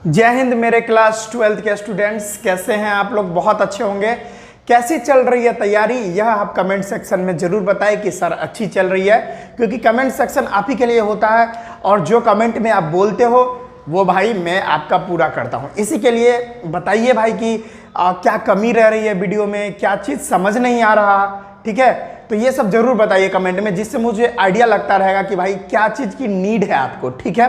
जय हिंद मेरे class 12th के स्टूडेंट्स, कैसे हैं आप लोग? बहुत अच्छे होंगे। कैसी चल रही है तैयारी, यह आप कमेंट सेक्शन में जरूर बताएं कि सर अच्छी चल रही है, क्योंकि कमेंट सेक्शन आप ही के लिए होता है और जो कमेंट में आप बोलते हो वो भाई मैं आपका पूरा करता हूं। इसी के लिए बताइए भाई कि क्या कमी रह रही है वीडियो में, क्या चीज़ समझ नहीं आ रहा, ठीक है? तो ये सब जरूर बताइए कमेंट में, जिससे मुझे आइडिया लगता रहेगा कि भाई क्या चीज़ की नीड है आपको, ठीक है?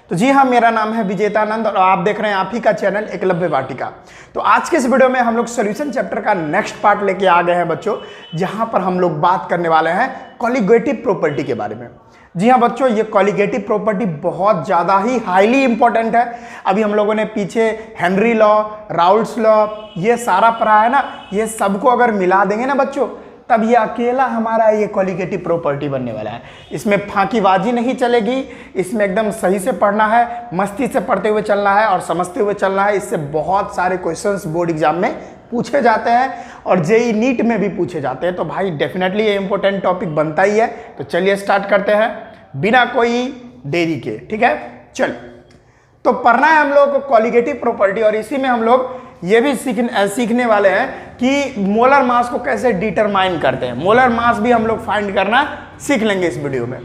तो जी हाँ, मेरा नाम है विजेतानंद और आप देख रहे हैं आप ही का चैनल एकलव्य वाटिका। तो आज के इस वीडियो में हम लोग सॉल्यूशन चैप्टर का नेक्स्ट पार्ट लेके आ गए हैं बच्चों, जहां पर हम लोग बात करने वाले हैं कॉलिगेटिव प्रॉपर्टी के बारे में। जी हाँ बच्चों, ये कॉलिगेटिव प्रॉपर्टी बहुत ज़्यादा ही हाईली इंपॉर्टेंट है। अभी हम लोगों ने पीछे हेनरी लॉ, राउल्ट्स लॉ, ये सारा पढ़ा है ना, ये सबको अगर मिला देंगे ना बच्चों, तब ये अकेला हमारा ये कॉलिगेटिव प्रॉपर्टी बनने वाला है। इसमें फांकीबाजी नहीं चलेगी, इसमें एकदम सही से पढ़ना है, मस्ती से पढ़ते हुए चलना है और समझते हुए चलना है। इससे बहुत सारे क्वेश्चंस बोर्ड एग्जाम में पूछे जाते हैं और जेईई नीट में भी पूछे जाते हैं। तो भाई डेफिनेटली ये इंपॉर्टेंट टॉपिक बनता ही है। तो चलिए स्टार्ट करते हैं बिना कोई देरी के, ठीक है? चल, तो पढ़ना है हम लोग कॉलिगेटिव प्रॉपर्टी और इसी में हम लोग ये भी सीखने वाले हैं कि मोलर मास को कैसे डिटरमाइन करते हैं। मोलर मास भी हम लोग फाइंड करना सीख लेंगे इस वीडियो में।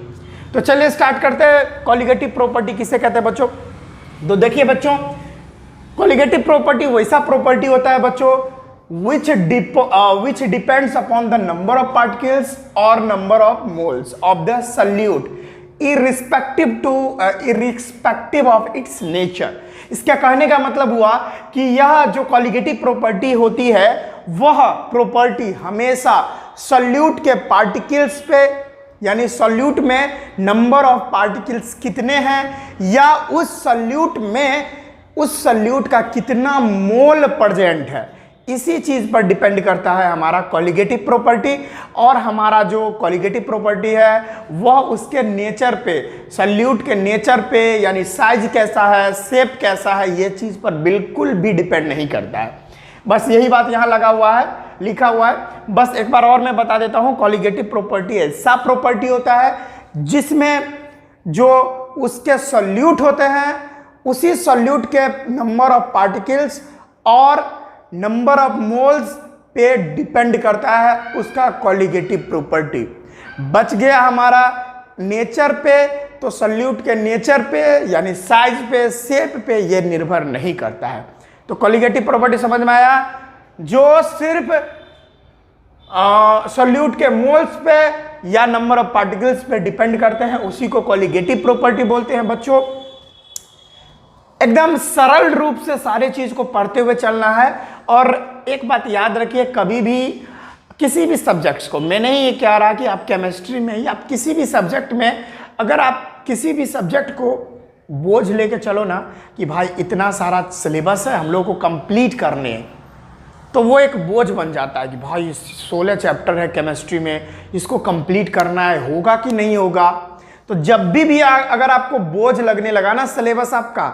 तो चलिए स्टार्ट करते हैं। कॉलिगेटिव प्रॉपर्टी किसे कहते हैं बच्चों? तो देखिए बच्चों, कॉलिगेटिव प्रॉपर्टी वैसा प्रॉपर्टी होता है बच्चों which depends upon the number of particles or number of moles of the solute irrespective of its nature। इसका कहने का मतलब हुआ कि यह जो कॉलिगेटिव प्रॉपर्टी होती है वह प्रॉपर्टी हमेशा सॉल्यूट के पार्टिकल्स पे, यानी सॉल्यूट में नंबर ऑफ पार्टिकल्स कितने हैं या उस सॉल्यूट का कितना मोल प्रेजेंट है, इसी चीज पर डिपेंड करता है हमारा कॉलिगेटिव प्रॉपर्टी। और हमारा जो कॉलिगेटिव प्रॉपर्टी है वह उसके नेचर पे, सॉल्यूट के नेचर पे, यानी साइज कैसा है, शेप कैसा है, ये चीज पर बिल्कुल भी डिपेंड नहीं करता है। बस यही बात यहाँ लगा हुआ है, लिखा हुआ है। बस एक बार और मैं बता देता हूँ, कॉलिगेटिव प्रॉपर्टी ऐसा प्रॉपर्टी होता है जिसमें जो उसके सॉल्यूट होते हैं उसी सॉल्यूट के नंबर ऑफ पार्टिकल्स और नंबर ऑफ मोल्स पे डिपेंड करता है उसका कॉलिगेटिव प्रॉपर्टी। बच गया हमारा नेचर पे, तो सॉल्यूट के नेचर पे यानी साइज पे, शेप पे ये निर्भर नहीं करता है। तो कॉलिगेटिव प्रॉपर्टी समझ में आया? जो सिर्फ सॉल्यूट के मोल्स पे या नंबर ऑफ पार्टिकल्स पे डिपेंड करते हैं उसी को कॉलिगेटिव प्रॉपर्टी बोलते हैं बच्चों। एकदम सरल रूप से सारे चीज को पढ़ते हुए चलना है। और एक बात याद रखिए, कभी भी किसी भी सब्जेक्ट्स को, मैं नहीं ये कह रहा कि आप केमिस्ट्री में या आप किसी भी सब्जेक्ट में, अगर आप किसी भी सब्जेक्ट को बोझ लेके चलो ना कि भाई इतना सारा सिलेबस है हम लोग को कंप्लीट करने हैं, तो वो एक बोझ बन जाता है कि भाई 16 चैप्टर है केमिस्ट्री में, इसको कंप्लीट करना है, होगा कि नहीं होगा। तो जब भी अगर आपको बोझ लगने लगा ना सिलेबस आपका,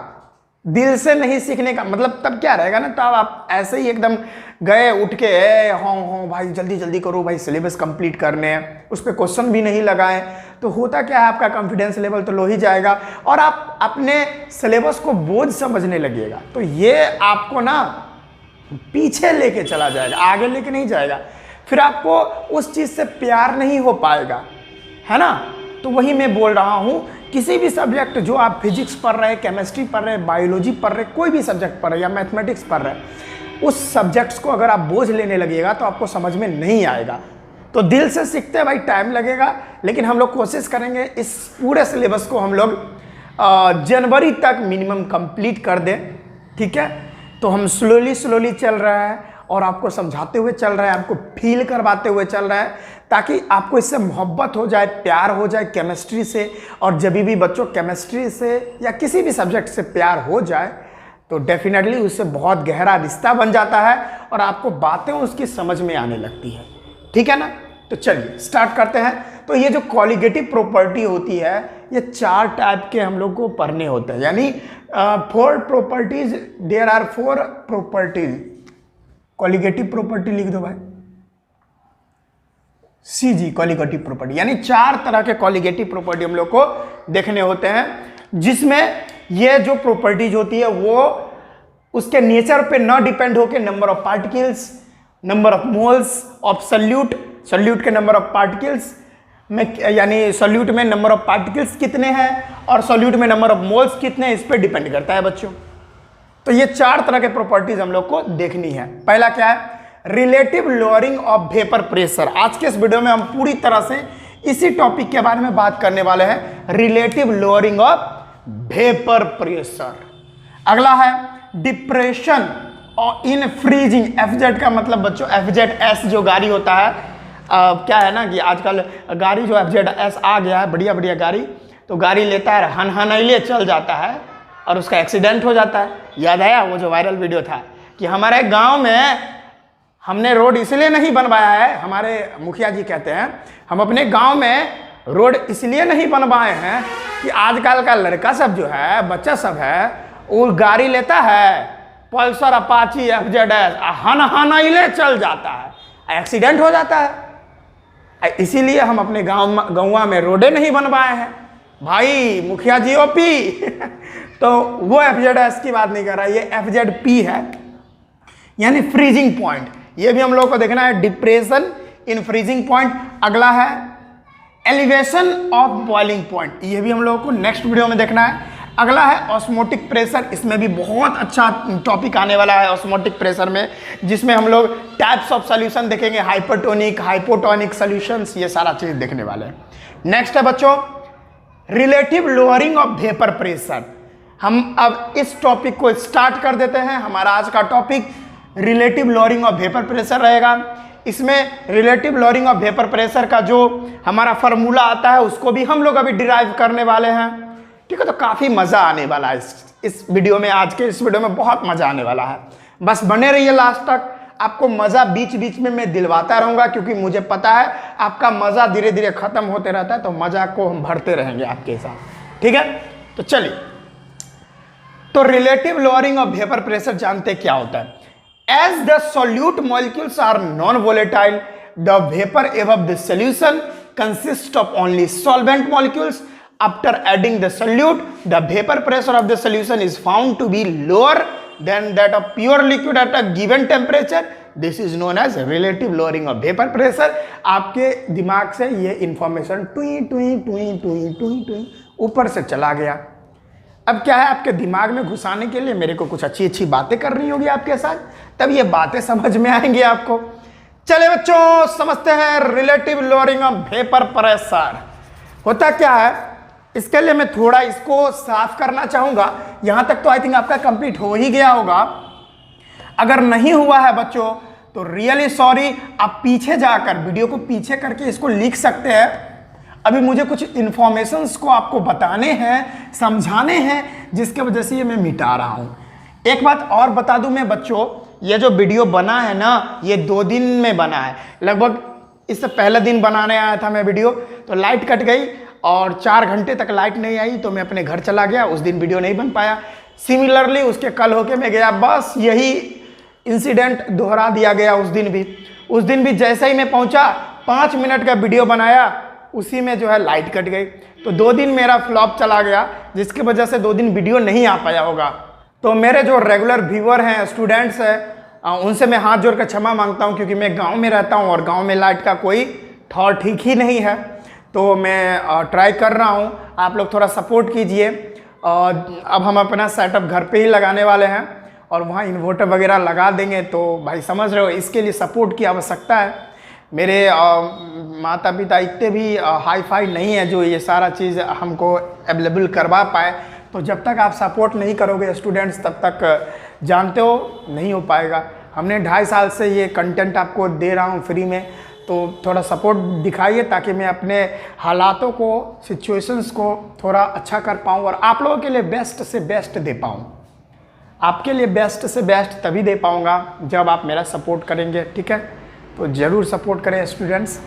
दिल से नहीं सीखने का मतलब, तब क्या रहेगा ना, तब आप ऐसे ही एकदम गए उठ के हाँ भाई जल्दी जल्दी करो भाई, सिलेबस कंप्लीट करने हैं, उस पर क्वेश्चन भी नहीं लगाएं, तो होता क्या है आपका कॉन्फिडेंस लेवल तो लो ही जाएगा और आप अपने सिलेबस को बोझ समझने लगिएगा। तो ये आपको ना पीछे लेके चला जाएगा, आगे लेके नहीं जाएगा, फिर आपको उस चीज़ से प्यार नहीं हो पाएगा, है ना? तो वही मैं बोल रहा हूँ, किसी भी सब्जेक्ट जो आप फिजिक्स पढ़ रहे हैं, केमिस्ट्री पढ़ रहे हैं, बायोलॉजी पढ़ रहे हैं, कोई भी सब्जेक्ट पढ़ रहे हैं या मैथमेटिक्स पढ़ रहे हैं, उस सब्जेक्ट्स को अगर आप बोझ लेने लगिएगा तो आपको समझ में नहीं आएगा। तो दिल से सीखते हैं भाई, टाइम लगेगा, लेकिन हम लोग कोशिश करेंगे इस पूरे सिलेबस को हम लोग जनवरी तक मिनिमम कंप्लीट कर दें, ठीक है? तो हम स्लोली चल रहे हैं और आपको समझाते हुए चल रहे हैं, आपको फील करवाते हुए चल रहे हैं, ताकि आपको इससे मोहब्बत हो जाए, प्यार हो जाए केमिस्ट्री से। और जब भी बच्चों केमिस्ट्री से या किसी भी सब्जेक्ट से प्यार हो जाए तो डेफिनेटली उससे बहुत गहरा रिश्ता बन जाता है और आपको बातें उसकी समझ में आने लगती है, ठीक है ना? तो चलिए स्टार्ट करते हैं। तो ये जो कॉलिगेटिव प्रॉपर्टी होती है, ये 4 टाइप के हम लोग को पढ़ने होते हैं, यानी 4 properties, there are 4 properties. Colligative property लिख दो भाई, CG कॉलिगेटिव प्रॉपर्टी, यानी 4 तरह के कॉलिगेटिव प्रॉपर्टी हम लोग को देखने होते हैं, जिसमें ये जो प्रॉपर्टीज होती है वो उसके नेचर पे ना डिपेंड होके number of particles, number of moles of solute, solute के नंबर ऑफ पार्टिकल्स में, यानी सॉल्यूट में नंबर ऑफ पार्टिकल्स कितने हैं और सॉल्यूट में नंबर ऑफ मोल्स कितने हैं, इस पे डिपेंड करता है बच्चों। तो ये 4 तरह के प्रॉपर्टीज हम लोग को देखनी है। पहला क्या है? Relative lowering of vapour pressure. आज के इस वीडियो में हम पूरी तरह से इसी टॉपिक के बारे में बात करने वाले हैं, relative lowering of vapour pressure. अगला है डिप्रेशन और इन फ्रीजिंग। एफजेड का मतलब बच्चों FZS जो गाड़ी होता है, क्या है ना कि आजकल गाड़ी जो FZS आ गया है, बढ़िया बढ़िया गाड़ी, तो गाड़ी लेता है हनहनैले चल जाता है और उसका एक्सीडेंट हो जाता है। याद आया वो जो वायरल वीडियो था कि हमारे गांव में हमने रोड इसलिए नहीं बनवाया है, हमारे मुखिया जी कहते हैं हम अपने गांव में रोड इसलिए नहीं बनवाए हैं कि आजकल का लड़का सब जो है, बच्चा सब है, वो गाड़ी लेता है पल्सर, अपाची, FZS, हनहनैले चल जाता है, एक्सीडेंट हो जाता है। इसीलिए हम अपने गाँव में रोडे नहीं बनवाए हैं भाई, मुखिया जी OP तो वो FZS की बात नहीं कर रहा, ये FZP है, यानी फ्रीजिंग पॉइंट। ये भी हम लोग को देखना है, डिप्रेशन इन फ्रीजिंग पॉइंट। अगला है एलिवेशन ऑफ बॉइलिंग पॉइंट, ये भी हम लोगों को नेक्स्ट वीडियो में देखना है। अगला है ऑस्मोटिक प्रेशर, इसमें भी बहुत अच्छा टॉपिक आने वाला है ऑस्मोटिक प्रेशर में, जिसमें हम लोग टाइप्स ऑफ सॉल्यूशन देखेंगे, हाइपरटोनिक, हाइपोटोनिक सॉल्यूशंस, ये सारा चीज देखने वाले हैं। नेक्स्ट है बच्चों relative lowering of vapour pressure. हम अब इस टॉपिक को स्टार्ट कर देते हैं। हमारा आज का topic relative lowering of vapour pressure रहेगा। इसमें relative lowering of vapour pressure का जो हमारा फार्मूला आता है उसको भी हम लोग अभी डिराइव करने वाले हैं, ठीक है। तो काफ़ी मज़ा आने वाला है इस वीडियो में, आज के इस वीडियो में बहुत मज़ा आने वाला है। बस बने रहिए लास्ट तक, आपको मज़ा बीच बीच में मैं दिलवाता रहूँगा, क्योंकि मुझे पता है आपका मज़ा धीरे धीरे ख़त्म होते रहता है, तो मज़ा को हम भरते रहेंगे आपके साथ, ठीक है। तो चलिए, तो relative lowering of vapour pressure जानते क्या होता है। As the solute molecules are non-volatile, the vapor above the solution consists of only solvent molecules. After adding the solute, the vapor pressure of the solution is found to be lower than that of pure liquid at a given temperature. This is known as relative lowering of vapor pressure. आपके दिमाग से ये information टुई टुई टुई टुई टुई टुई ऊपर से चला गया। अब क्या है, आपके दिमाग में घुसाने के लिए मेरे को कुछ अच्छी अच्छी बातें करनी होगी आपके साथ, तब ये बातें समझ में आएंगी आपको। चले बच्चों, समझते हैं relative lowering of vapour pressure होता क्या है। इसके लिए मैं थोड़ा इसको साफ करना चाहूंगा। यहां तक तो आई थिंक आपका कंप्लीट हो ही गया होगा। अगर नहीं हुआ है बच्चों तो रियली सॉरी, आप पीछे जाकर वीडियो को पीछे करके इसको लिख सकते हैं। अभी मुझे कुछ इन्फॉर्मेशंस को आपको बताने हैं, समझाने हैं, जिसके वजह से ये मैं मिटा रहा हूँ। एक बात और बता दूं मैं बच्चों, ये जो वीडियो बना है ना, ये 2 दिन में बना है। लगभग इससे पहले दिन बनाने आया था मैं वीडियो, तो लाइट कट गई और 4 घंटे तक लाइट नहीं आई, तो मैं अपने घर चला गया, उस दिन वीडियो नहीं बन पाया। सिमिलरली उसके कल होके मैं गया, बस यही इंसिडेंट दोहरा दिया गया। उस दिन भी जैसे ही मैं पहुँचा 5 मिनट का वीडियो बनाया, उसी में जो है लाइट कट गई, तो 2 दिन मेरा फ्लॉप चला गया, जिसकी वजह से 2 दिन वीडियो नहीं आ पाया होगा। तो मेरे जो रेगुलर व्यूअर हैं, स्टूडेंट्स हैं, उनसे मैं हाथ जोड़ कर क्षमा मांगता हूं, क्योंकि मैं गांव में रहता हूं और गांव में लाइट का कोई ठौर ठीक ही नहीं है। तो मैं ट्राई कर रहा हूं, आप लोग थोड़ा सपोर्ट कीजिए। अब हम अपना सेटअप घर पे ही लगाने वाले हैं और वहाँ इन्वर्टर वगैरह लगा देंगे, तो भाई समझ रहे हो, इसके लिए सपोर्ट की आवश्यकता है। मेरे माता पिता इतने भी हाई फाई नहीं है जो ये सारा चीज़ हमको अवेलेबल करवा पाए। तो जब तक आप सपोर्ट नहीं करोगे स्टूडेंट्स, तब तक जानते हो नहीं हो पाएगा। हमने 2.5 साल से ये कंटेंट आपको दे रहा हूँ फ्री में, तो थोड़ा सपोर्ट दिखाइए ताकि मैं अपने हालातों को, सिचुएशंस को थोड़ा अच्छा कर पाऊँ और आप लोगों के लिए बेस्ट से बेस्ट दे पाऊँ। आपके लिए बेस्ट से बेस्ट तभी दे पाऊँगा जब आप मेरा सपोर्ट करेंगे, ठीक है। तो ज़रूर सपोर्ट करें स्टूडेंट्स,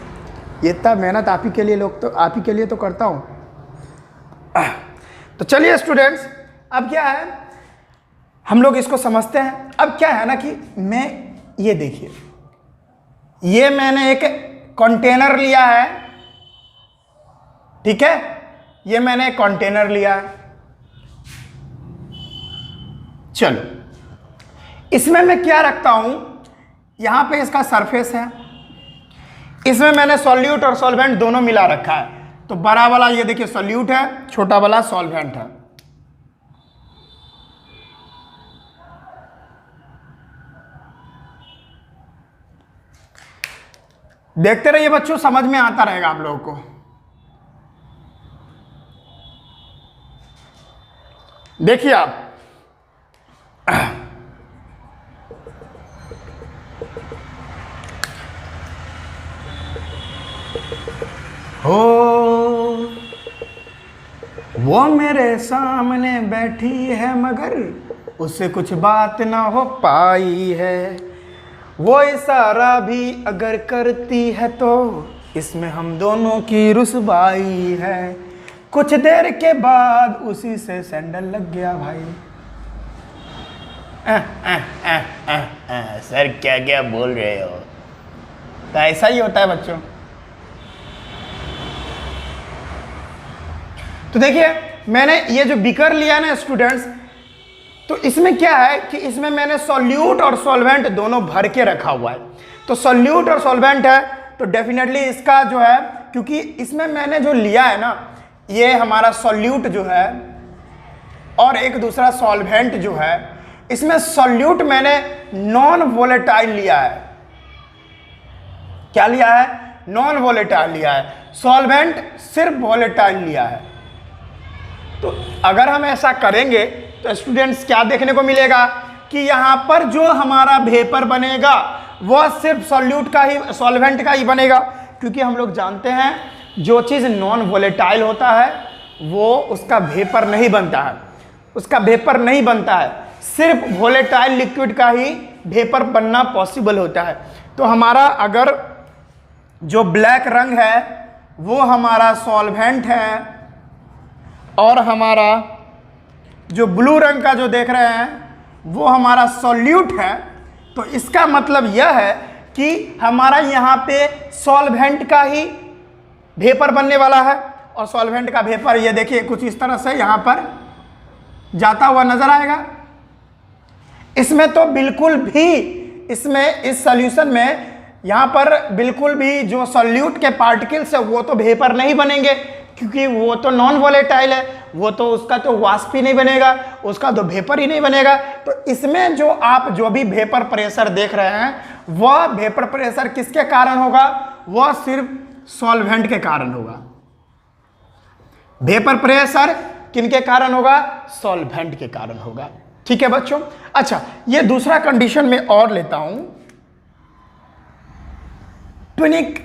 ये इतना मेहनत आप ही के लिए तो करता हूँ। तो चलिए स्टूडेंट्स, अब क्या है, हम लोग इसको समझते हैं। अब क्या है ना कि ये देखिए, ये मैंने एक कंटेनर लिया है, ठीक है, ये मैंने एक कंटेनर लिया है। चलो, इसमें मैं क्या रखता हूं, यहां पे इसका सरफेस है, इसमें मैंने सॉल्यूट और सॉल्वेंट दोनों मिला रखा है। तो बड़ा वाला ये देखिए सॉल्यूट है, छोटा वाला सॉल्वेंट है। देखते रहिए बच्चों, समझ में आता रहेगा आप लोगों को। देखिए आप, हो वो मेरे सामने बैठी है मगर उससे कुछ बात ना हो पाई है, वो इशारा भी अगर करती है तो इसमें हम दोनों की रुसवाई है। कुछ देर के बाद उसी से सैंडल लग गया भाई। सर क्या क्या बोल रहे हो? तो ऐसा ही होता है बच्चों। तो देखिए मैंने ये जो बीकर लिया ना स्टूडेंट्स, तो इसमें क्या है कि इसमें मैंने सॉल्यूट और सॉल्वेंट दोनों भर के रखा हुआ है। तो सॉल्यूट और सॉल्वेंट है तो डेफिनेटली इसका जो है, क्योंकि इसमें मैंने जो लिया है ना, ये हमारा सॉल्यूट जो है और एक दूसरा सॉल्वेंट जो है, इसमें सॉल्यूट मैंने नॉन वोलेटाइल लिया है। क्या लिया है? नॉन वोलेटाइल लिया है। सॉल्वेंट सिर्फ वोलेटाइल लिया है। तो अगर हम ऐसा करेंगे तो स्टूडेंट्स क्या देखने को मिलेगा कि यहां पर जो हमारा वेपर बनेगा वह सिर्फ सॉल्यूट का ही, सॉल्वेंट का ही बनेगा, क्योंकि हम लोग जानते हैं जो चीज़ नॉन वोलेटाइल होता है वो उसका वेपर नहीं बनता है, उसका वेपर नहीं बनता है, सिर्फ वोलेटाइल लिक्विड का ही वेपर बनना पॉसिबल होता है। तो हमारा अगर जो ब्लैक रंग है वो हमारा सॉल्वेंट है और हमारा जो ब्लू रंग का जो देख रहे हैं वो हमारा सॉल्यूट है, तो इसका मतलब यह है कि हमारा यहाँ पे सॉल्वेंट का ही वेपर बनने वाला है। और सॉल्वेंट का वेपर ये देखिए कुछ इस तरह से यहाँ पर जाता हुआ नजर आएगा। इसमें तो बिल्कुल भी, इसमें इस सॉल्यूशन में यहाँ पर बिल्कुल भी जो सॉल्यूट के पार्टिकल्स है वो तो वेपर नहीं बनेंगे, क्योंकि वो तो नॉन वोलेटाइल है, वो तो उसका तो वाष्प ही नहीं बनेगा, उसका तो वेपर ही नहीं बनेगा। तो इसमें जो आप जो भी वेपर प्रेशर देख रहे हैं वह वेपर प्रेशर किसके कारण होगा? वह सिर्फ सॉल्वेंट के कारण होगा। वेपर प्रेशर किनके कारण होगा? सॉल्वेंट के कारण होगा। ठीक है बच्चों। अच्छा, ये दूसरा कंडीशन में और लेता हूं, ट्विनिक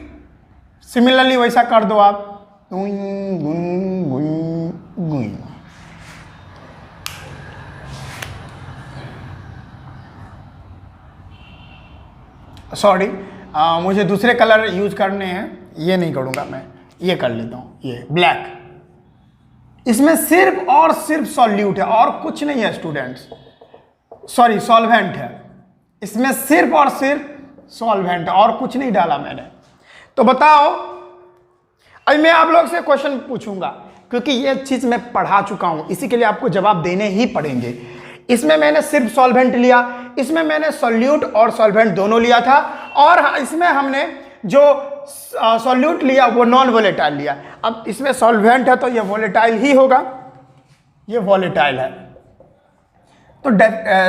सिमिलरली वैसा कर दो आप, सॉरी मुझे दूसरे कलर यूज करने हैं, ये नहीं करूंगा मैं, ये कर लेता हूं, ये ब्लैक। इसमें सिर्फ और सिर्फ सॉल्यूट है और कुछ नहीं है स्टूडेंट्स, सॉरी सॉल्वेंट है। इसमें सिर्फ और सिर्फ सॉल्वेंट और कुछ नहीं डाला मैंने। तो बताओ, अभी मैं आप लोग से क्वेश्चन पूछूंगा क्योंकि ये चीज मैं पढ़ा चुका हूं, इसी के लिए आपको जवाब देने ही पड़ेंगे। इसमें मैंने सिर्फ सॉल्वेंट लिया, इसमें मैंने सॉल्यूट और सॉल्वेंट दोनों लिया था, और इसमें हमने जो सॉल्यूट लिया वो नॉन वोलेटाइल लिया। अब इसमें सॉल्वेंट है तो ये वोलेटाइल ही होगा, ये वोलेटाइल है। तो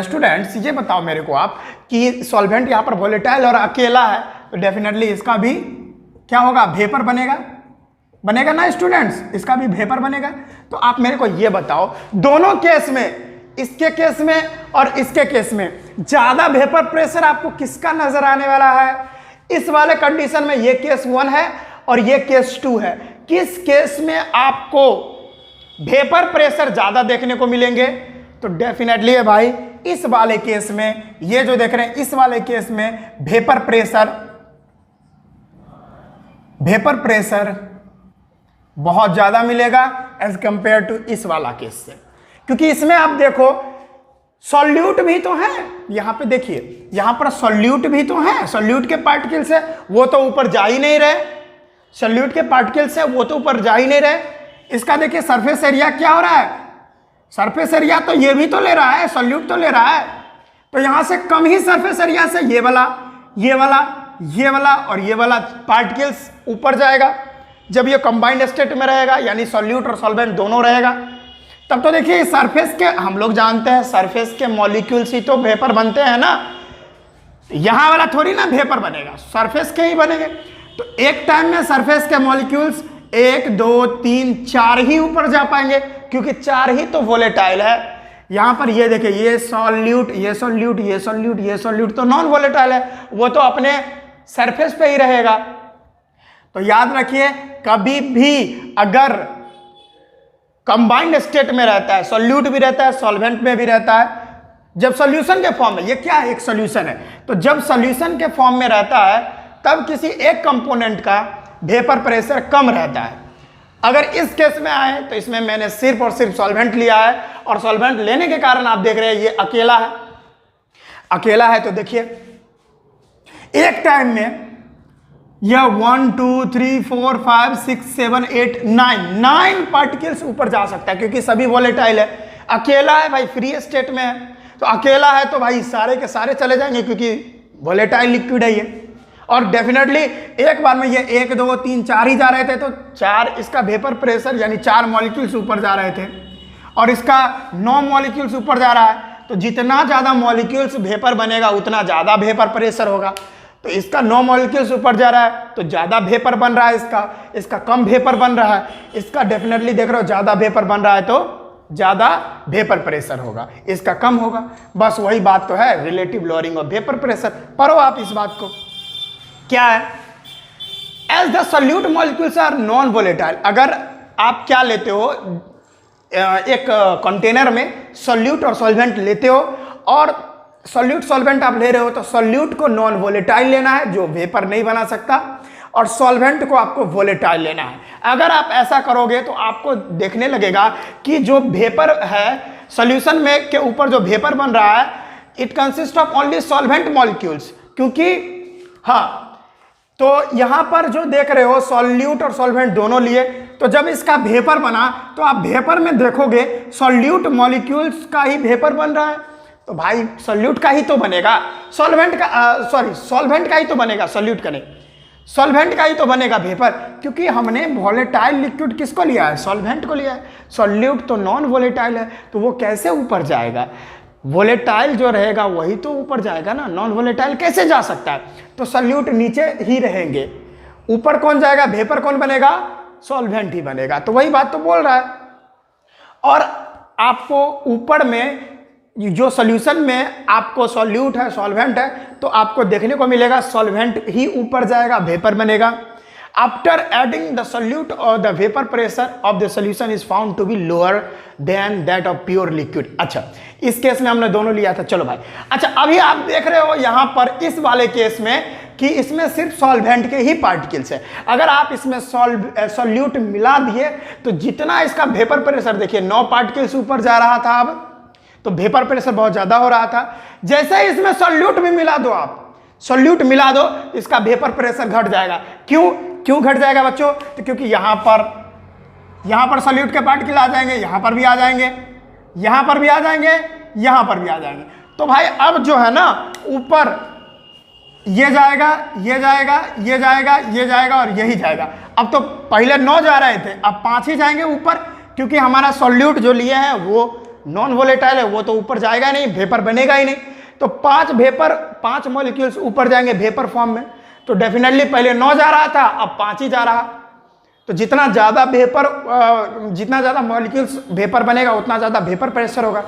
स्टूडेंट्स ये बताओ मेरे को आप कि सॉल्वेंट यहाँ पर वोलेटाइल और अकेला है, तो डेफिनेटली इसका भी क्या होगा? वेपर बनेगा, बनेगा ना स्टूडेंट्स, इसका भी वेपर बनेगा। तो आप मेरे को ये बताओ, दोनों केस में, इसके केस में और इसके केस में ज्यादा वेपर प्रेशर आपको किसका नजर आने वाला है? इस वाले कंडीशन में ये केस 1 है और ये केस 2 है। किस केस में आपको वेपर प्रेशर ज्यादा देखने को मिलेंगे? तो डेफिनेटली है भाई इस वाले केस में, ये जो देख रहे हैं इस वाले केस में वेपर प्रेशर बहुत ज्यादा मिलेगा एज कंपेयर टू इस वाला केस से, क्योंकि इसमें आप देखो सॉल्यूट भी तो है, यहां पे देखिए यहां पर सॉल्यूट भी तो है, सॉल्यूट के पार्टिकल्स है वो तो ऊपर जा ही नहीं रहे, सॉल्यूट के पार्टिकल्स है वो तो ऊपर जा ही नहीं रहे। इसका देखिए सरफेस एरिया क्या हो रहा है? सरफेस एरिया तो ये भी तो ले रहा है, सॉल्यूट तो ले रहा है, तो यहां से कम ही सरफेस एरिया से ये वाला ये वाला ये वाला और ये वाला पार्टिकल्स ऊपर जाएगा। जब ये कंबाइंड स्टेट में रहेगा यानी सॉल्यूट और सॉल्वेंट दोनों रहेगा, तब तो देखिए सरफेस के, हम लोग जानते हैं सरफेस के मॉलिक्यूल्स ही तो वेपर बनते हैं ना, यहां वाला थोड़ी ना वेपर बनेगा, सरफेस के ही बनेंगे। तो एक टाइम में सरफेस के मॉलिक्यूल्स 1 2 3 4 ही ऊपर जा पाएंगे, क्योंकि 4 ही तो वोलेटाइल है। यहां पर ये देखिए, ये सॉल्यूट ये सॉल्यूट ये सॉल्यूट ये सॉल्यूट तो नॉन वोलेटाइल है, वो तो अपने सरफेस पे ही रहेगा। तो याद रखिए, कभी भी अगर कंबाइंड स्टेट में रहता है, सॉल्यूट भी रहता है सॉल्वेंट में भी रहता है, जब सॉल्यूशन के फॉर्म में, ये क्या है, एक सॉल्यूशन है, तो जब सॉल्यूशन के फॉर्म में रहता है तब किसी एक कंपोनेंट का वेपर प्रेशर कम रहता है। अगर इस केस में आए तो इसमें मैंने सिर्फ और सिर्फ सॉल्वेंट लिया है, और सॉल्वेंट लेने के कारण आप देख रहे हैं ये अकेला है, अकेला है। तो देखिए एक टाइम में यह 1 2 3 4 5 6 7 8 9 पार्टिकल्स ऊपर जा सकता है, क्योंकि सभी वोलेटाइल है। अकेला है भाई, फ्री स्टेट में है, तो अकेला है तो भाई सारे के सारे चले जाएंगे, क्योंकि वोलेटाइल लिक्विड है ये। और डेफिनेटली एक बार में ये 1 2 3 4 ही जा रहे थे, तो 4 इसका वेपर प्रेशर यानी 4 मॉलिक्यूल्स ऊपर जा रहे थे, और इसका 9 मॉलिक्यूल्स ऊपर जा रहा है। तो जितना ज़्यादा मॉलिक्यूल्स वेपर बनेगा उतना ज़्यादा वेपर प्रेशर होगा। तो इसका 9 मॉलिक्यूल्स ऊपर जा रहा है तो ज़्यादा वेपर बन रहा है, इसका कम वेपर बन रहा है, इसका डेफिनेटली देख रहे हो ज़्यादा वेपर बन रहा है तो ज़्यादा वेपर प्रेशर होगा, इसका कम होगा। बस वही बात तो है, relative lowering of vapour pressure. पढ़ो आप इस बात को, क्या है, as the solute molecules are non volatile. अगर आप क्या लेते हो, एक कंटेनर में सॉल्यूट और सॉल्वेंट लेते हो, और सॉल्यूट सॉल्वेंट आप ले रहे हो तो सॉल्यूट को नॉन वोलेटाइल लेना है जो वेपर नहीं बना सकता, और सॉल्वेंट को आपको वोलेटाइल लेना है। अगर आप ऐसा करोगे तो आपको देखने लगेगा कि जो वेपर है सॉल्यूशन में के ऊपर जो वेपर बन रहा है, it consist of only solvent molecules, क्योंकि हाँ, तो यहां पर जो देख रहे हो सॉल्यूट और सॉल्वेंट दोनों लिए, तो जब इसका वेपर बना तो आप वेपर में देखोगे सॉल्यूट मॉलिक्यूल्स का ही वेपर बन रहा है, तो भाई सॉल्यूट का ही तो बनेगा, सॉल्वेंट का ही तो बनेगा, सॉल्यूट का नहीं, सॉल्वेंट का ही तो बनेगा वेपर, क्योंकि हमने वोलेटाइल लिक्विड किसको लिया है, सॉल्वेंट को लिया है। सॉल्यूट तो नॉन वोलेटाइल है, तो वो कैसे ऊपर जाएगा, वोलेटाइल जो रहेगा वही तो ऊपर जाएगा ना, नॉन वोलेटाइल कैसे जा सकता है। तो सॉल्यूट नीचे ही रहेंगे, ऊपर कौन जाएगा, वेपर कौन बनेगा, सॉल्वेंट ही बनेगा। तो वही बात तो बोल रहा है। और आपको ऊपर में जो सॉल्यूशन में आपको सॉल्यूट है सॉल्वेंट है, तो आपको देखने को मिलेगा सॉल्वेंट ही ऊपर जाएगा, वेपर बनेगा। आफ्टर एडिंग द सॉल्यूट और the vapour pressure of the solution is found to be lower than that of pure liquid. अच्छा, इस केस में हमने दोनों लिया था, चलो भाई। अच्छा, अभी आप देख रहे हो यहां पर इस वाले केस में कि इसमें सिर्फ सॉल्वेंट के ही पार्टिकल्स है। अगर आप इसमें सॉल्यूट मिला दिए तो जितना इसका वेपर प्रेशर, देखिए 9 पार्टिकल्स ऊपर जा रहा था, अब तो वेपर प्रेशर बहुत ज्यादा हो रहा था। जैसे ही इसमें सॉल्यूट भी मिला दो, आप सॉल्यूट मिला दो, इसका वेपर प्रेशर घट जाएगा। क्यों घट जाएगा बच्चों, तो क्योंकि यहां पर सॉल्यूट के पार्टिकल आ जाएंगे, यहां पर भी आ जाएंगे, यहां पर भी आ जाएंगे, यहां पर भी आ जाएंगे। तो भाई अब जो है ना, ऊपर ये जाएगा, ये जाएगा, ये जाएगा, ये जाएगा और यही जाएगा। अब तो पहले 9 जा रहे थे, अब 5 ही जाएंगे ऊपर, क्योंकि हमारा सॉल्यूट जो लिए हैं वो नॉन वोलेटाइल है, वो तो ऊपर जाएगा नहीं, वेपर बनेगा ही नहीं। तो 5 मॉलिक्यूल्स ऊपर जाएंगे वेपर फॉर्म में। तो डेफिनेटली पहले 9 जा रहा था, अब 5 ही जा रहा। तो जितना ज़्यादा मॉलिक्यूल्स वेपर बनेगा उतना ज़्यादा वेपर प्रेशर होगा।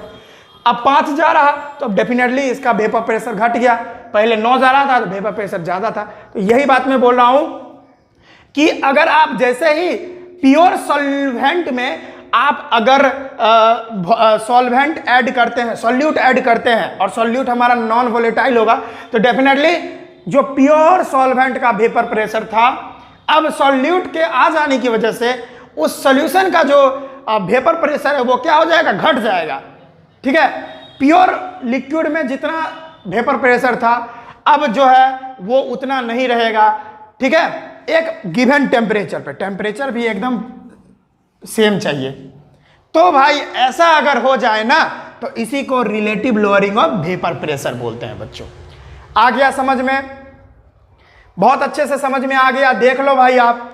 अब 5 जा रहा, तो अब डेफिनेटली इसका वेपर प्रेशर घट गया। पहले 9 जा रहा था तो वेपर प्रेशर ज़्यादा था। तो यही बात मैं बोल रहा हूँ कि अगर आप जैसे ही प्योर सॉल्वेंट में आप अगर सॉल्वेंट ऐड करते हैं, सॉल्यूट ऐड करते हैं, और सॉल्यूट हमारा नॉन वोलेटाइल होगा, तो डेफिनेटली जो प्योर सॉल्वेंट का वेपर प्रेशर था, अब सॉल्यूट के आ जाने की वजह से उस सॉल्यूशन का जो वेपर प्रेशर है वो क्या हो जाएगा, घट जाएगा। ठीक है, प्योर लिक्विड में जितना वेपर प्रेशर था अब जो है वो उतना नहीं रहेगा। ठीक है, एक गिवन टेम्परेचर पे, टेम्परेचर भी एकदम सेम चाहिए। तो भाई ऐसा अगर हो जाए ना तो इसी को relative lowering of vapour pressure बोलते हैं बच्चों। आ गया समझ में? बहुत अच्छे से समझ में आ गया, देख लो भाई आप।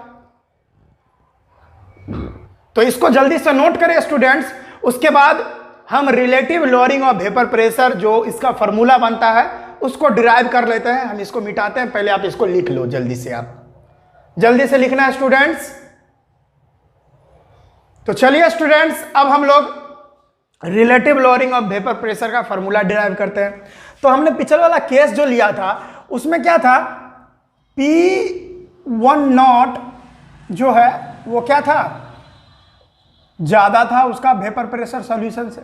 तो इसको जल्दी से नोट करें स्टूडेंट्स। उसके बाद हम relative lowering of vapour pressure जो इसका फॉर्मूला बनता है उसको डिराइव कर लेते हैं। हम इसको मिटाते हैं, पहले आप इसको लिख लो जल्दी से, आप जल्दी से लिखना है स्टूडेंट्स। तो चलिए स्टूडेंट्स, अब हम लोग relative lowering of vapour pressure का फॉर्मूला डिराइव करते हैं। तो हमने पिछले वाला केस जो लिया था उसमें क्या था, P10 जो है वो क्या था, ज्यादा था उसका वेपर प्रेशर सॉल्यूशन से।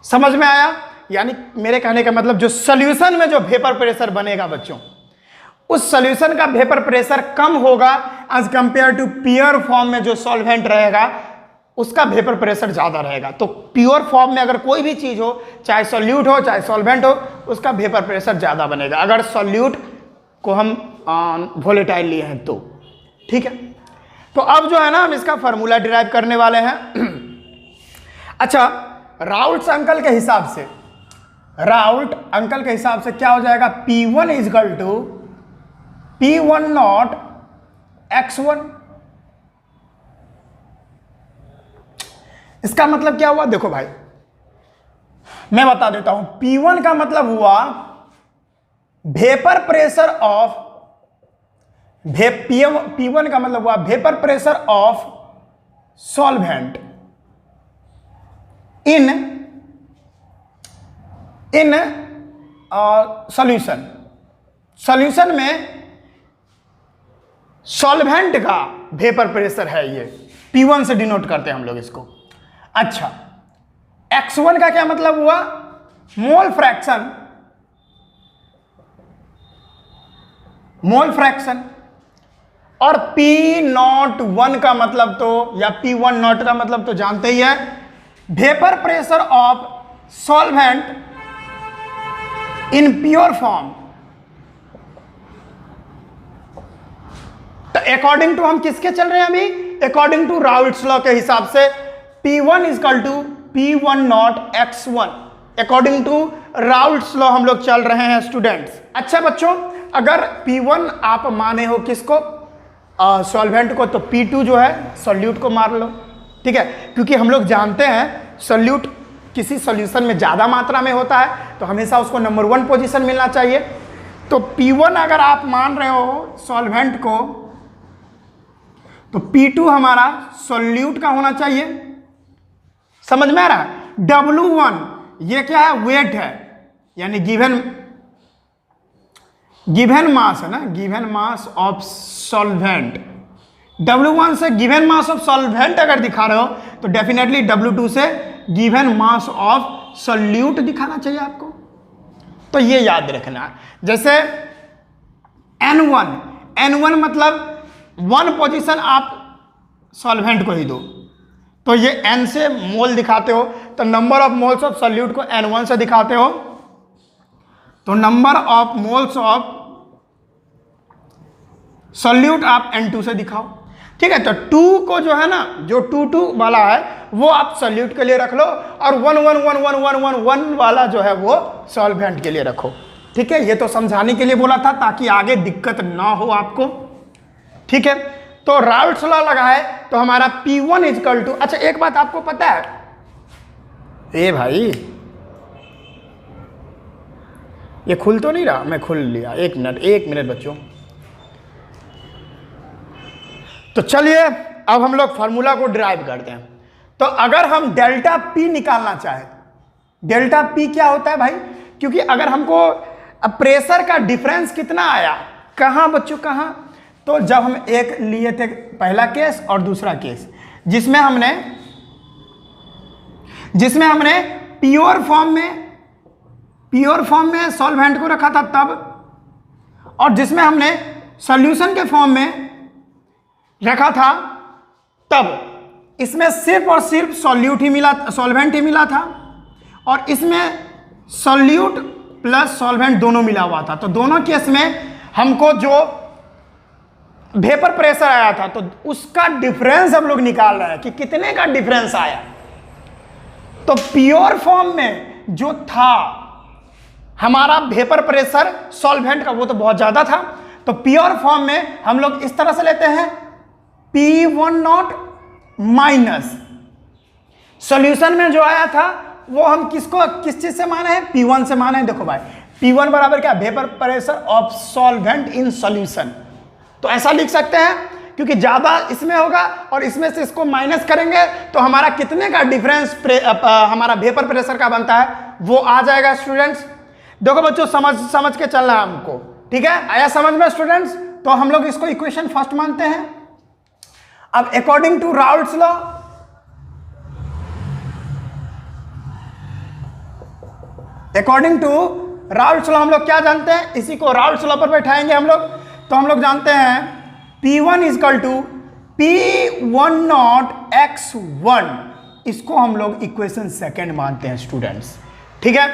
समझ में आया? यानी मेरे कहने का मतलब जो सॉल्यूशन में जो वेपर प्रेशर बनेगा बच्चों, उस सॉल्यूशन का वेपर प्रेशर कम होगा as compare to pure form में जो सॉल्वेंट रहेगा उसका वेपर प्रेशर ज्यादा रहेगा। तो प्योर फॉर्म में अगर कोई भी चीज हो, चाहे सॉल्यूट हो चाहे सॉल्वेंट हो, उसका वेपर प्रेशर ज्यादा बनेगा अगर सॉल्यूट को हम वोलेटाइल लिए हैं तो। ठीक है, तो अब जो है ना हम इसका फॉर्मूला डिराइव करने वाले हैं। अच्छा, राउल्ट अंकल के हिसाब से, राउल्ट अंकल के हिसाब से क्या हो जाएगा, P1 is equal to P10 x1। इसका मतलब क्या हुआ, देखो भाई मैं बता देता हूं। P1 का मतलब हुआ वेपर प्रेशर ऑफ, P1 का मतलब हुआ vapour pressure of solvent in solution. Solution में सॉल्वेंट का वेपर प्रेशर है, ये P1 से डिनोट करते हैं हम लोग इसको। अच्छा, x1 का क्या मतलब हुआ, मोल फ्रैक्शन, मोल फ्रैक्शन। और P01 का मतलब तो, या P10 का मतलब तो जानते ही है, vapour pressure of solvent in pure form. तो अकॉर्डिंग टू हम किसके चल रहे हैं अभी, अकॉर्डिंग टू राउल्ट्स लॉ के हिसाब से P1 is equal to P10 x1। According to Raoult's law हम लोग चल रहे हैं स्टूडेंट्स। अच्छा बच्चों, अगर P1 आप माने हो किसको, सॉल्वेंट को, तो P2 जो है सॉल्यूट को मार लो। ठीक है, क्योंकि हम लोग जानते हैं सॉल्यूट किसी सॉल्यूशन में ज़्यादा मात्रा में होता है तो हमेशा उसको नंबर 1 पोजीशन मिलना चाहिए। तो P1 अगर आप मान रहे हो सॉल्वेंट को, तो P2 हमारा सॉल्यूट का होना चाहिए। समझ में आ रहा है? W1 ये क्या है, वेट है, यानी गिवन मास है ना, given mass of solvent. W1 से गिवन मास ऑफ सॉल्वेंट अगर दिखा रहे हो तो डेफिनेटली W2 से गिवन मास ऑफ सॉल्यूट दिखाना चाहिए आपको। तो ये याद रखना। जैसे N1 मतलब 1 पोजीशन आप सॉल्वेंट को ही दो, तो ये N से मोल दिखाते हो, तो number of moles of solute को N1 से दिखाते हो, तो number of moles of solute आप N2 से दिखाओ। ठीक है, तो 2 को जो है ना, जो 2 वाला है वो आप सॉल्यूट के लिए रख लो, और 1 वाला जो है वो सॉल्वेंट के लिए रखो। ठीक है, ये तो समझाने के लिए बोला था ताकि आगे दिक्कत ना हो आपको। ठीक है, तो राउल्ट्स लॉ लगा है तो हमारा P1 इजकल टू, अच्छा एक बात आपको पता है, ए भाई ये खुल तो नहीं रहा, मैं खुल लिया, एक मिनट बच्चों। तो चलिए अब हम लोग फार्मूला को डिराइव करते हैं। तो अगर हम डेल्टा P निकालना चाहें, डेल्टा P क्या होता है भाई, क्योंकि अगर हमको प्रेशर का डिफरेंस कितना आया, कहाँ बच्चों कहाँ, तो जब हम एक लिए थे पहला केस और दूसरा केस, जिसमें हमने प्योर फॉर्म में सॉल्वेंट को रखा था तब, और जिसमें हमने सॉल्यूशन के फॉर्म में रखा था तब, इसमें सिर्फ और सिर्फ सॉल्वेंट ही मिला था, और इसमें सॉल्यूट प्लस सॉल्वेंट दोनों मिला हुआ था। तो दोनों केस में हमको जो वेपर प्रेशर आया था, तो उसका डिफरेंस हम लोग निकाल रहे हैं कि कितने का डिफरेंस आया। तो प्योर फॉर्म में जो था हमारा वेपर प्रेशर सॉल्वेंट का, वो तो बहुत ज्यादा था। तो प्योर फॉर्म में हम लोग इस तरह से लेते हैं P10 माइनस सॉल्यूशन में जो आया था वो हम किस चीज से माने हैं, P1 से माने हैं। देखो भाई P1 बराबर क्या, vapour pressure of solvent in solution. तो ऐसा लिख सकते हैं क्योंकि ज्यादा इसमें होगा और इसमें से इसको माइनस करेंगे तो हमारा कितने का डिफरेंस हमारा वेपर प्रेशर का बनता है वो आ जाएगा स्टूडेंट्स। देखो बच्चों समझ के चलना है हमको, ठीक है, आया समझ में स्टूडेंट्स। तो हम लोग इसको इक्वेशन फर्स्ट मानते हैं। अब अकॉर्डिंग टू राउल्ट्स लॉ, हम लोग क्या जानते हैं, इसी को राउल्ट्स लॉ पर बैठाएंगे हम लोग। तो हम लोग जानते हैं P1 is equal to P10 x1, इसको हम लोग इक्वेशन सेकेंड मानते हैं स्टूडेंट्स, ठीक है।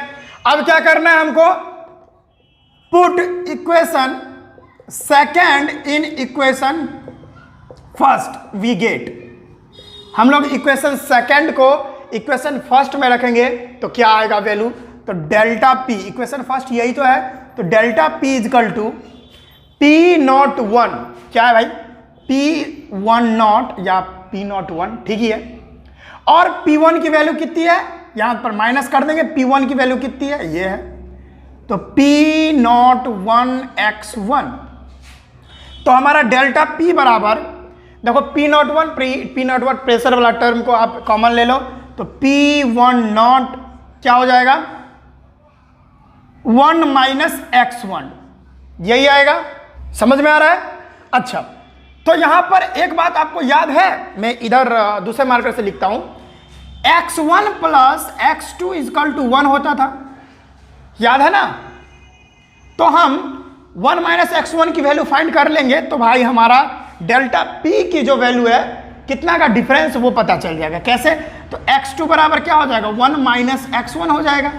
अब क्या करना है हमको, put equation second in equation first we get. हम लोग इक्वेशन सेकेंड को इक्वेशन फर्स्ट में रखेंगे तो क्या आएगा वैल्यू, तो डेल्टा P, इक्वेशन फर्स्ट यही तो है, तो delta P is equal to P01, क्या है भाई P10 या P01, ठीक ही है। और P1 की वैल्यू कितनी है, यहां पर माइनस कर देंगे, P1 की वैल्यू कितनी है, ये है, तो P01 x1। तो हमारा डेल्टा P बराबर, देखो P01 प्रेशर वाला टर्म को आप कॉमन ले लो, तो P10 क्या हो जाएगा 1 माइनस x1, यही आएगा, समझ में आ रहा है। अच्छा, तो यहां पर एक बात आपको याद है, मैं इधर दूसरे मार्कर से लिखता हूं, x1 plus x2 is equal to 1 होता था, याद है ना। तो हम 1 माइनस x1 की वैल्यू फाइंड कर लेंगे तो भाई हमारा डेल्टा P की जो वैल्यू है, कितना का डिफरेंस वो पता चल जाएगा। कैसे, तो x2 बराबर क्या हो जाएगा 1 माइनस x1 हो जाएगा।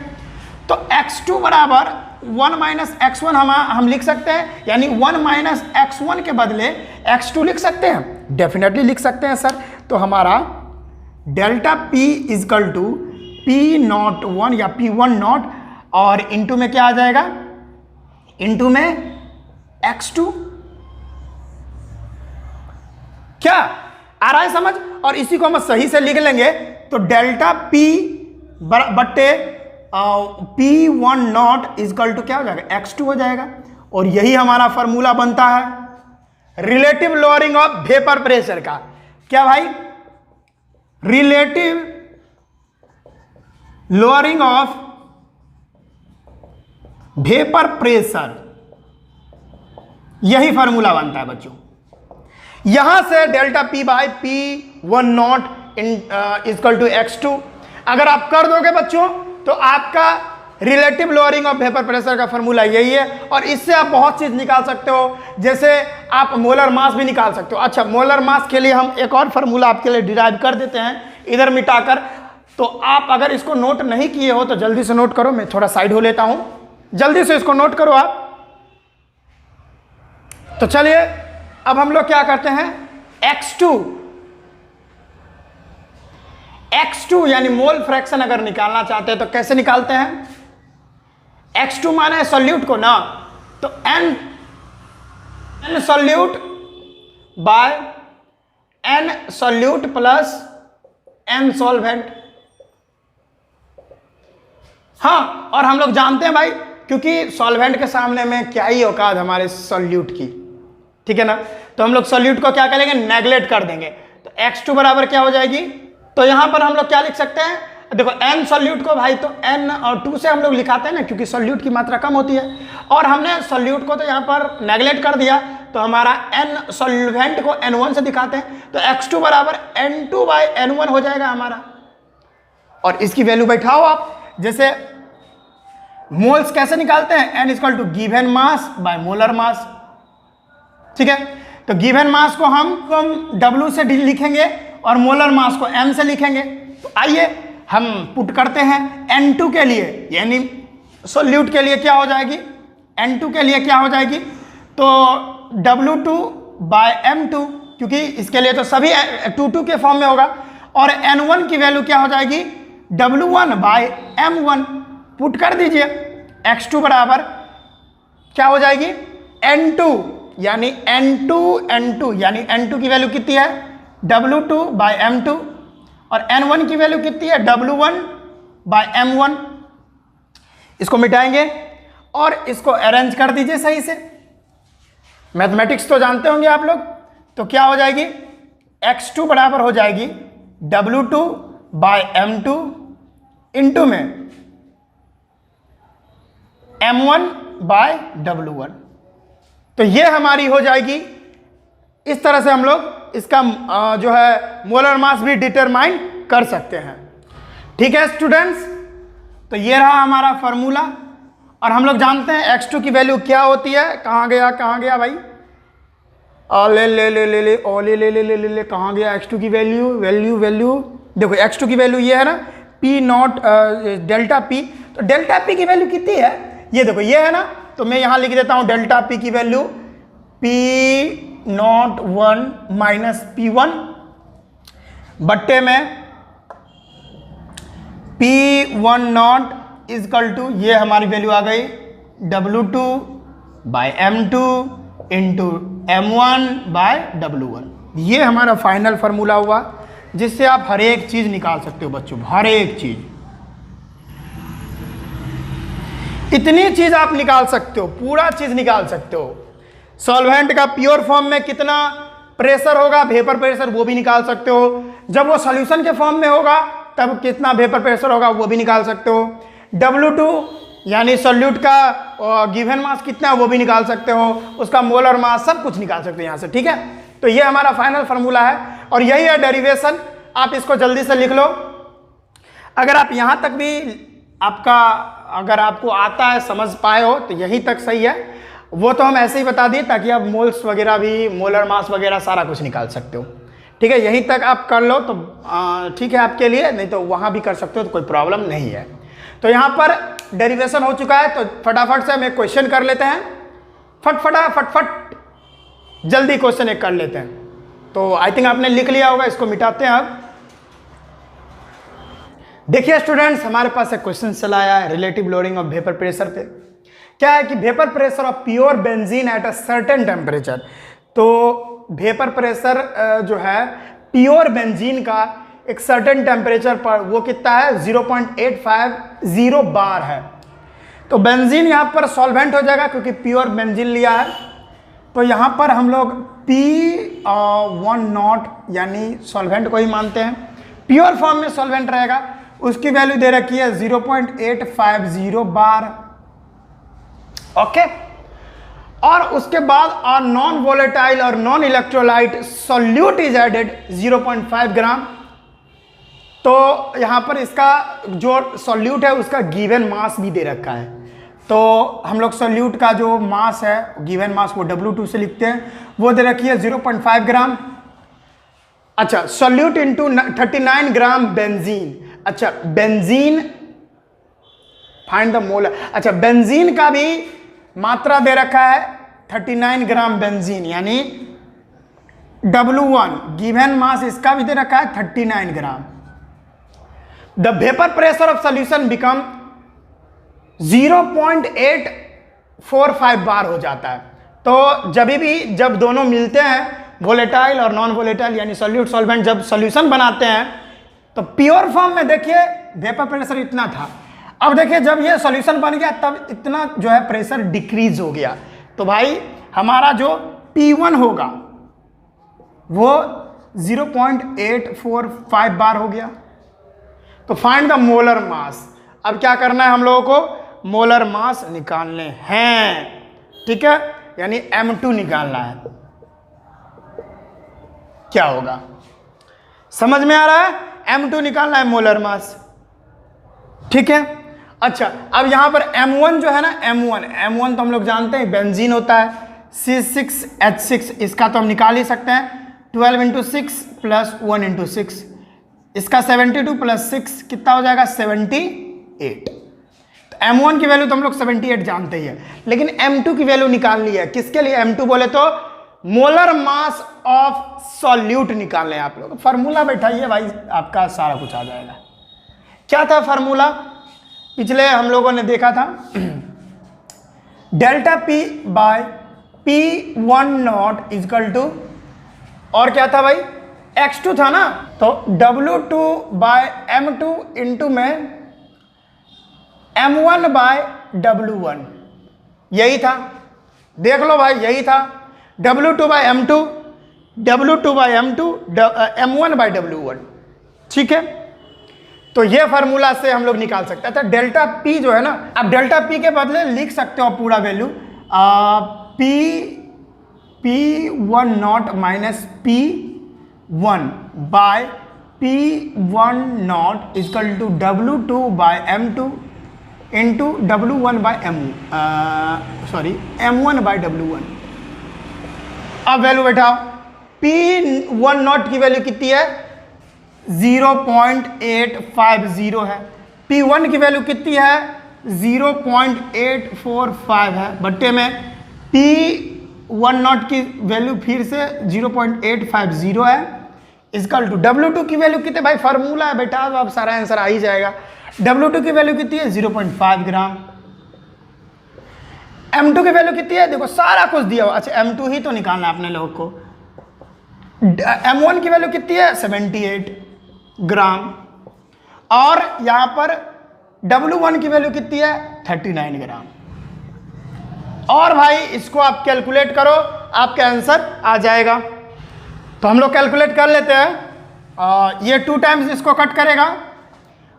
तो x2 बराबर 1 माइनस x1 हम लिख सकते हैं, यानी 1 माइनस x1 के बदले x2 लिख सकते हैं, डेफिनेटली लिख सकते हैं सर। तो हमारा delta P is equal to P01 या P10 और इनटू में क्या आ जाएगा, इनटू में x2, क्या आ रहा है समझ। और इसी को हम सही से लिख लेंगे तो डेल्टा P बट्टे P10 इजकल टू क्या हो जाएगा x2 हो जाएगा। और यही हमारा फॉर्मूला बनता है relative lowering of vapour pressure का। क्या भाई, relative lowering of vapour pressure, यही फॉर्मूला बनता है बच्चों। यहां से delta P by P10 is equal to x2 अगर आप कर दोगे बच्चों तो आपका relative lowering of vapour pressure का फॉर्मूला यही है। और इससे आप बहुत चीज निकाल सकते हो, जैसे आप मोलर मास भी निकाल सकते हो। अच्छा, मोलर मास के लिए हम एक और फॉर्मूला आपके लिए डिराइव कर देते हैं इधर मिटाकर। तो आप अगर इसको नोट नहीं किए हो तो जल्दी से नोट करो, मैं थोड़ा साइड हो लेता हूं, जल्दी से इसको नोट करो आप। तो चलिए अब हम लोग क्या करते हैं, x2 यानी मोल फ्रैक्शन अगर निकालना चाहते हैं तो कैसे निकालते हैं, x2 माने है सॉल्यूट को ना, तो n solute bye n solute plus n solvent. हाँ, और हम लोग जानते हैं भाई, क्योंकि सॉल्वेंट के सामने में क्या ही औकात हमारे सॉल्यूट की, ठीक है ना। तो हम लोग सॉल्यूट को क्या करेंगे, नेगलेक्ट कर देंगे। तो x2 बराबर क्या हो जाएगी, तो यहां पर हम लोग क्या लिख सकते हैं, देखो n सॉल्यूट को भाई तो n और 2 से हम लोग लिखाते हैं ना, क्योंकि सॉल्यूट की मात्रा कम होती है। और हमने सॉल्यूट को तो यहां पर नेगलेक्ट कर दिया, तो हमारा n सॉल्वेंट को n1 से दिखाते हैं। तो x2 बराबर n2 बाई n1 हो जाएगा हमारा। और इसकी वैल्यू बैठाओ आप, जैसे मोल्स कैसे निकालते हैं, n equal to given mass by molar mass, ठीक है। तो गिवन मास को हम W से लिखेंगे और मोलर मास को M से लिखेंगे। तो आइए हम पुट करते हैं N2 के लिए, यानी सॉल्यूट के लिए क्या हो जाएगी, N2 के लिए क्या हो जाएगी, तो W2 बाय M2, क्योंकि इसके लिए तो सभी 2 के फॉर्म में होगा। और N1 की वैल्यू क्या हो जाएगी, W1 बाय M1। पुट कर दीजिए, x2 बराबर क्या हो जाएगी, N2, यानी N2 यानी N2 की वैल्यू कितनी है, W2 बाय M2, और N1 की वैल्यू कितनी है, W1 बाय M1। इसको मिटाएंगे और इसको अरेंज कर दीजिए सही से। मैथमेटिक्स तो जानते होंगे आप लोग, तो क्या हो जाएगी, x2 बराबर हो जाएगी W2 बाय M2 इंटू में M1 बाय W1। तो ये हमारी हो जाएगी। इस तरह से हम लोग इसका जो है मोलर मास भी डिटरमाइन कर सकते हैं। ठीक है स्टूडेंट्स, तो ये रहा हमारा फॉर्मूला। और हम लोग जानते हैं x2 की वैल्यू क्या होती है। कहाँ गया भाई, ले ले ले ले ले ओ ले ले ले ले ले ले कहाँ गया x2 की वैल्यू देखो x2 की वैल्यू ये है ना, P नॉट डेल्टा P। तो डेल्टा P की वैल्यू कितनी है, ये देखो ये है ना, तो मैं यहाँ लिख देता हूँ डेल्टा P की वैल्यू P01 माइनस P1 बट्टे में P1 नॉट इजकल टू, ये हमारी वैल्यू आ गई W2 by M2 into M1 by W1। ये हमारा फाइनल फार्मूला हुआ, जिससे आप हर एक चीज निकाल सकते हो बच्चों, हर एक चीज, इतनी चीज आप निकाल सकते हो, पूरा चीज निकाल सकते हो। सॉल्वेंट का प्योर फॉर्म में कितना प्रेशर होगा, वेपर प्रेशर, वो भी निकाल सकते हो। जब वो सॉल्यूशन के फॉर्म में होगा तब कितना वेपर प्रेशर होगा, वो भी निकाल सकते हो। W2 यानी सॉल्यूट का गिवन मास कितना है, वो भी निकाल सकते हो। उसका मोलर मास, सब कुछ निकाल सकते हो यहाँ से। ठीक है, तो ये हमारा फाइनल फार्मूला है और यही है डेरिवेशन। आप इसको जल्दी से लिख लो। अगर आप यहाँ तक भी अगर आपको आता है, समझ पाए हो, तो यहीं तक सही है। वो तो हम ऐसे ही बता दिए ताकि आप मोल्स वगैरह भी, मोलर मास वगैरह सारा कुछ निकाल सकते हो। ठीक है, यहीं तक आप कर लो तो ठीक है आपके लिए, नहीं तो वहाँ भी कर सकते हो, तो कोई प्रॉब्लम नहीं है। तो यहाँ पर डेरिवेशन हो चुका है, तो फटाफट से हम एक क्वेश्चन कर लेते हैं। फटफट जल्दी क्वेश्चन एक कर लेते हैं। तो आई थिंक आपने लिख लिया होगा, इसको मिटाते हैं अब। देखिए स्टूडेंट्स, हमारे पास एक क्वेश्चन चला आया है relative loading of vapour pressure पे। क्या है कि vapour pressure of pure benzene at a certain temperature. तो वेपर प्रेशर जो है प्योर बेंजीन का एक सर्टेन टेम्परेचर पर वो कितना है, 0.850 बार है। तो बेंजीन यहाँ पर सॉल्वेंट हो जाएगा क्योंकि प्योर बेंजीन लिया है। तो यहाँ पर हम लोग P1 नॉट यानी सॉल्वेंट को ही मानते हैं, प्योर फॉर्म में सॉल्वेंट रहेगा। उसकी वैल्यू दे रखी है 0.850 बार। ओके, और उसके बाद नॉन वोलेटाइल और non electrolyte solute is added 0.5 gram. तो यहाँ पर इसका जो सॉल्यूट है उसका गिवन मास भी दे रखा है। तो हम लोग सॉल्यूट का जो मास है, गिवन मास, वो W2 से लिखते हैं, वो दे रखी है 0.5 ग्राम। अच्छा, सॉल्यूट इंटू 39 ग्राम बेंजीन। अच्छा, बेंजीन फाइंड द मोलर। अच्छा, बेंजीन का भी मात्रा दे रखा है 39 ग्राम बेंजीन, यानी W1 गिवन मास इसका भी दे रखा है 39 gram. The vapour pressure of solution become 0.845 bar हो जाता है। तो जब दोनों मिलते हैं, वोलेटाइल और नॉन वोलेटाइल यानी सॉल्यूट सॉल्वेंट, जब सॉल्यूशन बनाते हैं तो प्योर फॉर्म में देखिए वेपर प्रेशर इतना था। अब देखिए जब ये सॉल्यूशन बन गया तब इतना जो है प्रेशर डिक्रीज हो गया। तो भाई हमारा जो P1 होगा वो 0.845 बार हो गया। तो फाइंड द मोलर मास। अब क्या करना है हम लोगों को, मोलर मास निकालने हैं। ठीक है, यानी M2 निकालना है। क्या होगा, समझ में आ रहा है? M2 निकालना है, मोलर मास। ठीक है, अच्छा, अब यहां पर M1 जो है ना, M1 तो हम लोग जानते हैं बेंजीन होता है, C6H6, इसका तो हम निकाल ही सकते हैं। 12 × 6 + 1 × 6, इसका 72 + 6 कितना हो जाएगा, 78। तो M1 की वैल्यू तो हम लोग 78 जानते ही है, लेकिन M2 की वैल्यू निकालनी है। किसके लिए M2 बोले तो मोलर मास ऑफ सॉल्यूट निकालने आप लोग। फार्मूला बैठाइए भाई, आपका सारा कुछ आ जाएगा। क्या था फार्मूला? पिछले हम लोगों ने देखा था delta P by P10 is equal to, और क्या था भाई, x2 था ना, तो W2 बाय M2 इंटू में M1 बाय W1, यही था। देख लो भाई, यही था W2 by M2, W2 by M2, M1 by W1। ठीक है, तो ये फार्मूला से हम लोग निकाल सकते हैं। अच्छा, डेल्टा P जो है ना, अब डेल्टा P के बदले लिख सकते हो पूरा value P10 minus P1 by P10 is equal to W2 by M2 into W1 by M1 by W1। अब वैल्यू बैठाओ, P10 की वैल्यू कितनी है? 0.850 है। P1 की वैल्यू कितनी है? 0.845 है, बट्टे में P10 की वैल्यू फिर से 0.850 है, इसकल टू W2 की वैल्यू कितने भाई, फार्मूला है बेटा, अब सारा आंसर आ ही जाएगा। W2 की वैल्यू कितनी है? 0.5 ग्राम। M2 की वैल्यू कितनी है? देखो सारा कुछ दिया हुआ। अच्छा, M2 ही तो निकालना है अपने लोगों को। M1 की वैल्यू कितनी है? 78 ग्राम। और यहां पर W1 की वैल्यू कितनी है? 39 ग्राम। और भाई इसको आप कैलकुलेट करो, आपका आंसर आ जाएगा। तो हम लोग कैलकुलेट कर लेते हैं। ये 2 टाइम्स इसको कट करेगा,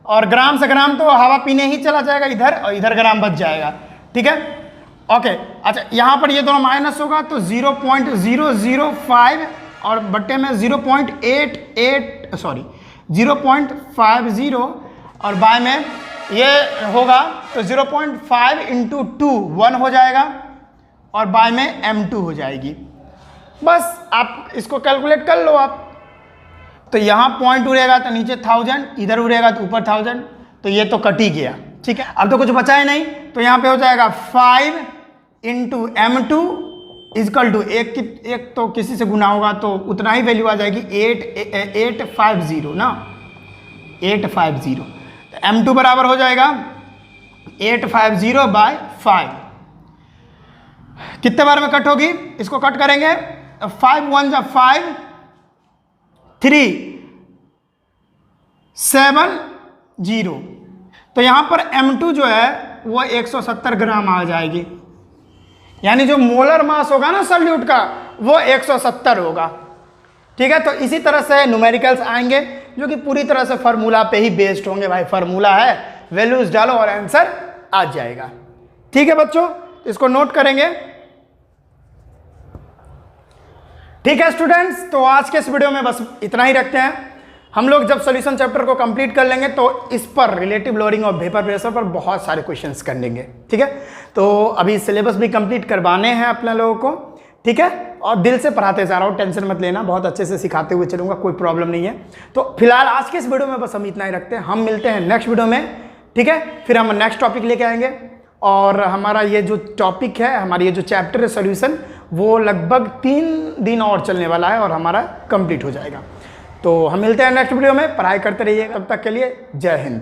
और ग्राम से ग्राम तो हवा पीने ही चला जाएगा इधर, और इधर ग्राम बच जाएगा। ठीक है, ओके। अच्छा, यहाँ पर ये दोनों माइनस होगा तो 0.005 और बट्टे में 0.50 और बाय में ये होगा तो 0.5 इंटू 2 1 हो जाएगा, और बाय में M2 हो जाएगी। बस आप इसको कैलकुलेट कर लो आप। तो यहाँ पॉइंट उड़ेगा तो नीचे 1000, इधर उड़ेगा तो ऊपर 1000, तो ये तो कट ही गया। ठीक है, अब तो कुछ बचा ही नहीं, तो यहाँ पे हो जाएगा 5 इंटू M2 इजकल टू एक तो किसी से गुना होगा तो उतना ही वैल्यू आ जाएगी 850 ना, 850। तो M2 बराबर हो जाएगा 850 बाय 5। कितने बार में कट होगी? इसको कट करेंगे 5 1 जा 5, 3 7 0। तो यहां पर M2 जो है वो 170 ग्राम आ जाएगी, यानी जो मोलर मास होगा ना सॉल्यूट का वो 170 होगा। ठीक है, तो इसी तरह से न्यूमेरिकल्स आएंगे जो कि पूरी तरह से फार्मूला पे ही बेस्ड होंगे। भाई फार्मूला है, वैल्यूज डालो और आंसर आ जाएगा। ठीक है बच्चों, इसको नोट करेंगे। ठीक है स्टूडेंट्स, तो आज के इस वीडियो में बस इतना ही रखते हैं। हम लोग जब सॉल्यूशन चैप्टर को कंप्लीट कर लेंगे तो इस पर रिलेटिव लोडिंग और वेपर प्रेशर पर बहुत सारे क्वेश्चंस कर लेंगे। ठीक है, तो अभी सिलेबस भी कंप्लीट करवाने हैं अपने लोगों को। ठीक है, और दिल से पढ़ाते जा रहा हूँ, टेंशन मत लेना, बहुत अच्छे से सिखाते हुए चलूंगा, कोई प्रॉब्लम नहीं है। तो फिलहाल आज के इस वीडियो में बस हम इतना ही रखते हैं। हम मिलते हैं नेक्स्ट वीडियो में। ठीक है, फिर हम नेक्स्ट टॉपिक लेके आएंगे, और हमारा ये जो टॉपिक है, हमारी ये जो चैप्टर है सॉल्यूशन, वो लगभग 3 दिन और चलने वाला है और हमारा कंप्लीट हो जाएगा। तो हम मिलते हैं नेक्स्ट वीडियो में। पढ़ाई करते रहिए, तब तक के लिए जय हिंद।